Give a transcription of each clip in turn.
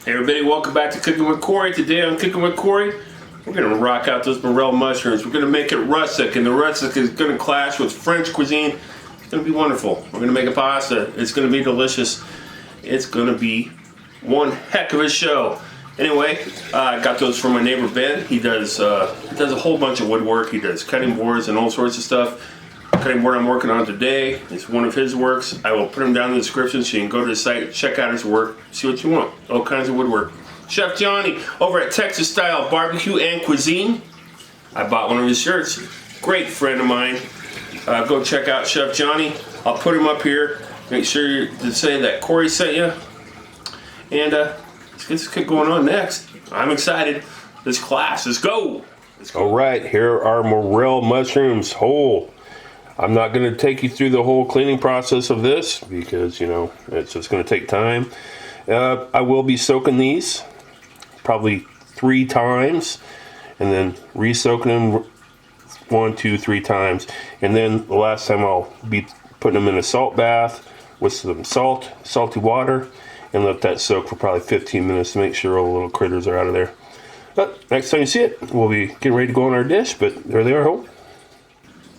Hey everybody, welcome back to Cooking with Corey. Today on Cooking with Corey, we're going to rock out those Morel mushrooms. We're going to make it rustic, and the rustic is going to clash with French cuisine. It's going to be wonderful. We're going to make a pasta. It's going to be delicious. It's going to be one heck of a show. Anyway, I got those from my neighbor Ben. He does a whole bunch of woodwork. He does cutting boards and all sorts of stuff. Cutting board I'm working on today is one of his works. I will put him down in the description so you can go to the site, check out his work, see what you want. All kinds of woodwork. Chef Johnny over at Texas Style Barbecue and Cuisine. I bought one of his shirts. Great friend of mine. Go check out Chef Johnny. I'll put him up here. Make sure to say that Corey sent you. And let's get this going on next. I'm excited. This class, let's go. All right, here are Morel mushrooms whole. I'm not going to take you through the whole cleaning process of this because, you know, it's just going to take time. I will be soaking these probably 3 times and then re-soaking them 1, 2, 3 times. And then the last time I'll be putting them in a salt bath with some salty water, and let that soak for probably 15 minutes to make sure all the little critters are out of there. But next time you see it, we'll be getting ready to go on our dish, but there they are whole.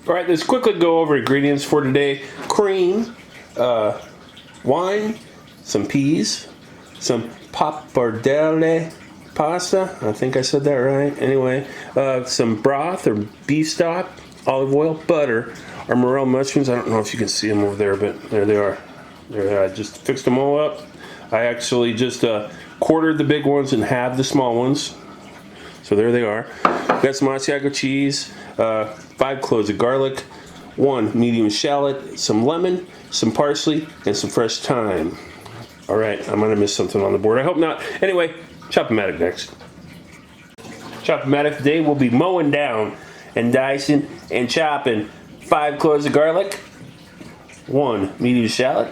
Alright, let's quickly go over ingredients for today. Cream, wine, some peas, some Pappardelle pasta. I think I said that right. Anyway, some broth or beef stock, olive oil, butter, our Morel mushrooms. I don't know if you can see them over there, but there they are. There, I just fixed them all up. I actually just quartered the big ones and halved the small ones. So there they are. Got some Asiago cheese, 5 cloves of garlic, 1 medium shallot, some lemon, some parsley, and some fresh thyme. All right, I might have missed something on the board. I hope not. Anyway, Chop-O-Matic next. Chop-O-Matic today we'll be mowing down and dicing and chopping 5 cloves of garlic, 1 medium shallot,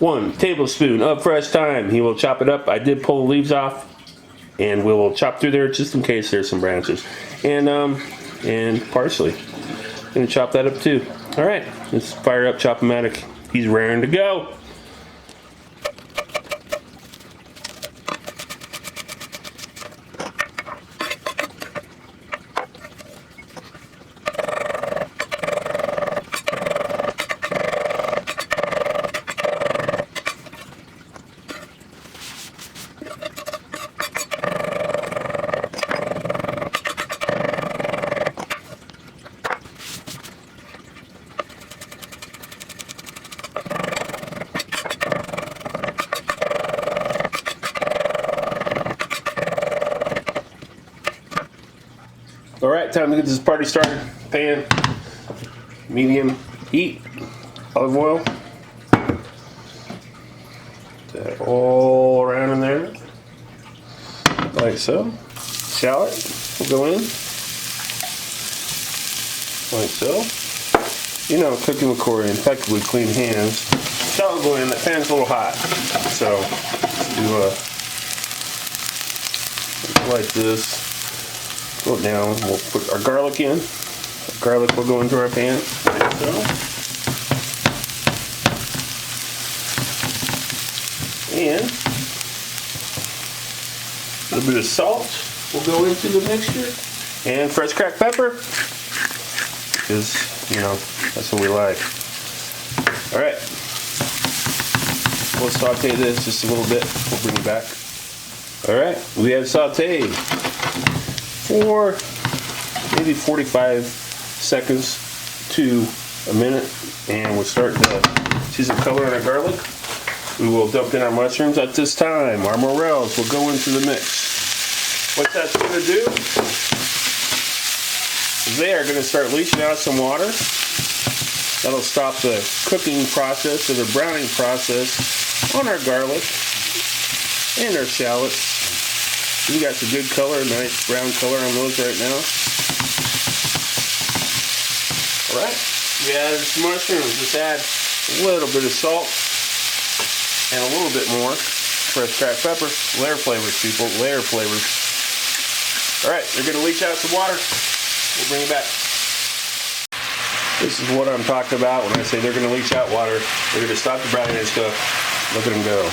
1 tablespoon of fresh thyme. He will chop it up. I did pull the leaves off, and we will chop through there just in case there's some branches. And parsley. Gonna chop that up too. All right, let's fire up Chop-O-Matic. He's raring to go. All right, time to get this party started. Pan, medium heat, olive oil. Put that all around in there, like so. Shallot will go in, like so. You know, cooking with Corey, impeccably clean hands. Shallot will go in. That pan's a little hot, so do like this. Go down. We'll put our garlic in. Our garlic will go into our pan, like so. And a little bit of salt will go into the mixture, and fresh cracked pepper, because you know that's what we like. All right, we'll saute this just a little bit. We'll bring it back. All right, we have sauteed for maybe 45 seconds to a minute, and we'll start to see some color in our garlic. We will dump in our mushrooms at this time. Our morels will go into the mix. What that's going to do is they are going to start leaching out some water. That'll stop the cooking process or the browning process on our garlic and our shallots. We got some good color, nice brown color on those right now. Alright, we added some mushrooms. Just add a little bit of salt and a little bit more fresh cracked pepper. Layer flavors, people, layer flavors. Alright, they're going to leach out some water. We'll bring it back. This is what I'm talking about when I say they're going to leach out water. They're going to stop the browning and stuff. Look at them go.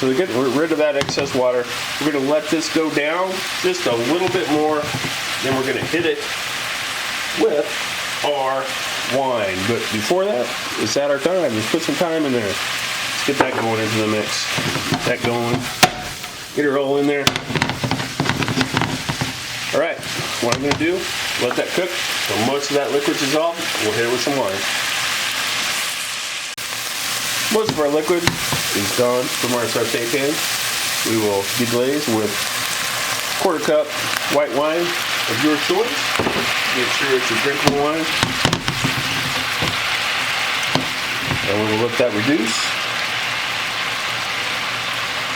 So we're getting rid of that excess water. We're going to let this go down just a little bit more. Then we're going to hit it with our wine. But before that, let's add our thyme. Let's put some thyme in there. Let's get that going into the mix. Get that going. Get it all in there. All right, what I'm going to do, let that cook until most of that liquid dissolves. We'll hit it with some wine. Most of our liquid is gone from our sauté pan. We will deglaze with a quarter cup white wine of your choice. Make sure it's a drinkable wine. And we will let that reduce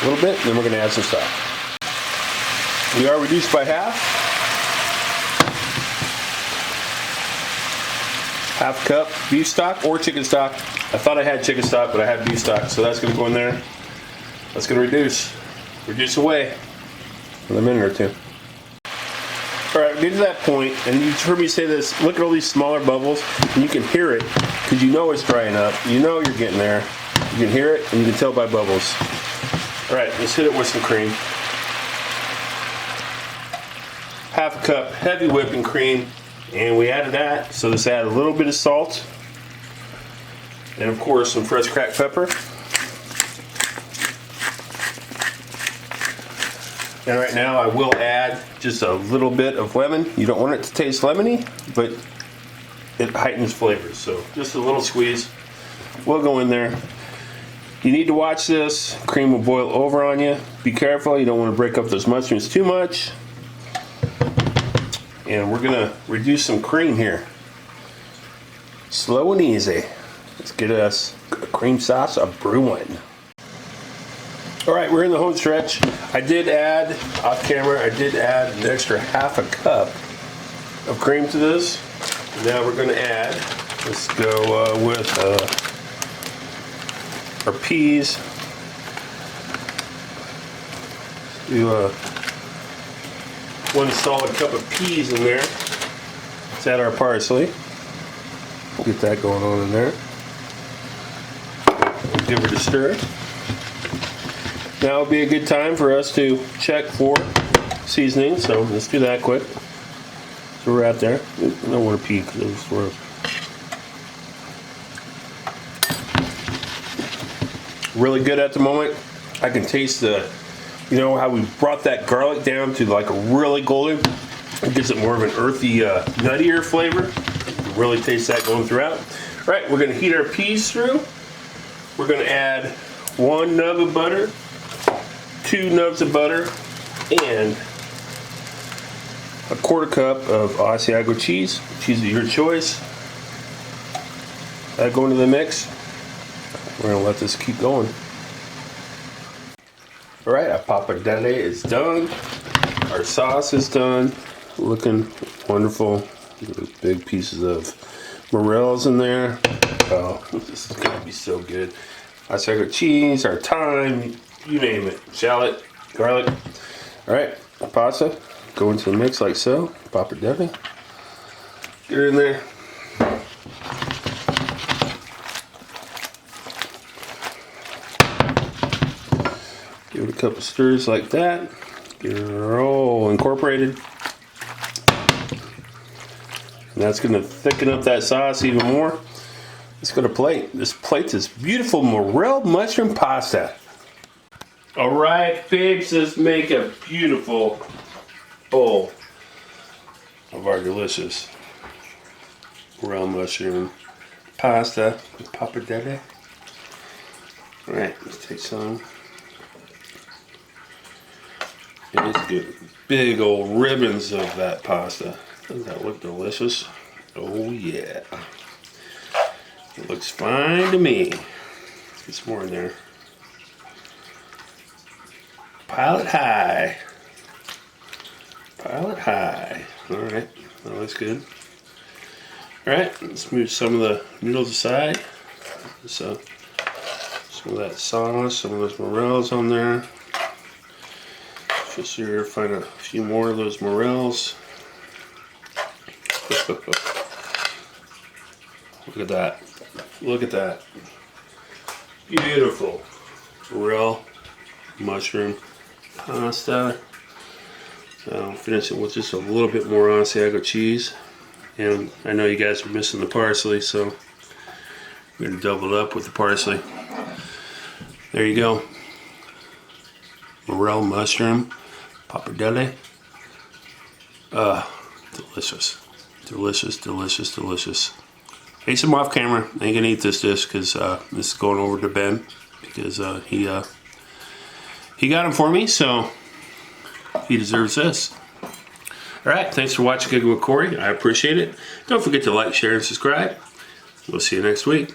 a little bit, and then we're going to add some stock. We are reduced by half. Half cup beef stock or chicken stock. I thought I had chicken stock, but I had beef stock, so that's going to go in there. That's going to reduce away in a minute or two. All right, get to that point, and you've heard me say this. Look at all these smaller bubbles, and you can hear it because you know it's drying up. You know you're getting there. You can hear it, and you can tell by bubbles. All right, let's hit it with some cream. Half a cup heavy whipping cream. And we added that, so let's add a little bit of salt. And of course, some fresh cracked pepper. And right now I will add just a little bit of lemon. You don't want it to taste lemony, but it heightens flavors. So just a little squeeze will go in there. You need to watch this. Cream will boil over on you. Be careful, you don't want to break up those mushrooms too much. And we're gonna reduce some cream here. Slow and easy. Let's get us a cream sauce of brewing. All right, we're in the home stretch. I did add, off camera, I did add an extra half a cup of cream to this. Now we're gonna add, let's go with our peas. Do 1 solid cup of peas in there. Let's add our parsley. Get that going on in there. We'll give it a stir. Now would be a good time for us to check for seasoning, so let's do that quick. So we're out there. I don't want to peek because it was sort of really good at the moment. I can taste the, you know how we brought that garlic down to like a really golden. It gives it more of an earthy, nuttier flavor. You can really taste that going throughout. All right, we're going to heat our peas through. We're going to add 1 nub of butter, 2 nubs of butter, and a quarter cup of Asiago cheese. Cheese of your choice. That go into the mix. We're going to let this keep going. All right, our pappardelle is done. Our sauce is done. Looking wonderful. Big pieces of morels in there. Oh, this is gonna be so good. Asiago cheese, our thyme, you name it. Shallot, garlic. All right, our pasta. Go into the mix like so. Pappardelle. Get it in there. Give it a couple stirs like that. Get it all incorporated. And that's going to thicken up that sauce even more. Let's go to plate. This plate is beautiful morel mushroom pasta. All right, babes, let's make a beautiful bowl of our delicious morel mushroom pasta with pappardelle. All right, let's take some. Let's get big old ribbons of that pasta. Doesn't that look delicious? Oh yeah. It looks fine to me. Let's get some more in there. Pile it high. Pile it high. Alright, that looks good. Alright, let's move some of the noodles aside. So, some of that sauce, some of those morels on there. Just here, find a few more of those morels. Look at that. Look at that. Beautiful morel mushroom pasta. So finish it with just a little bit more Asiago cheese. And I know you guys are missing the parsley, so we're gonna double it up with the parsley. There you go. Morel mushroom, pappardelle. Delicious. Delicious, delicious, delicious. Ate some off camera. I ain't gonna eat this dish because this is going over to Ben because he got them for me, so he deserves this. All right, thanks for watching Cooking with Corey. I appreciate it. Don't forget to like, share, and subscribe. We'll see you next week.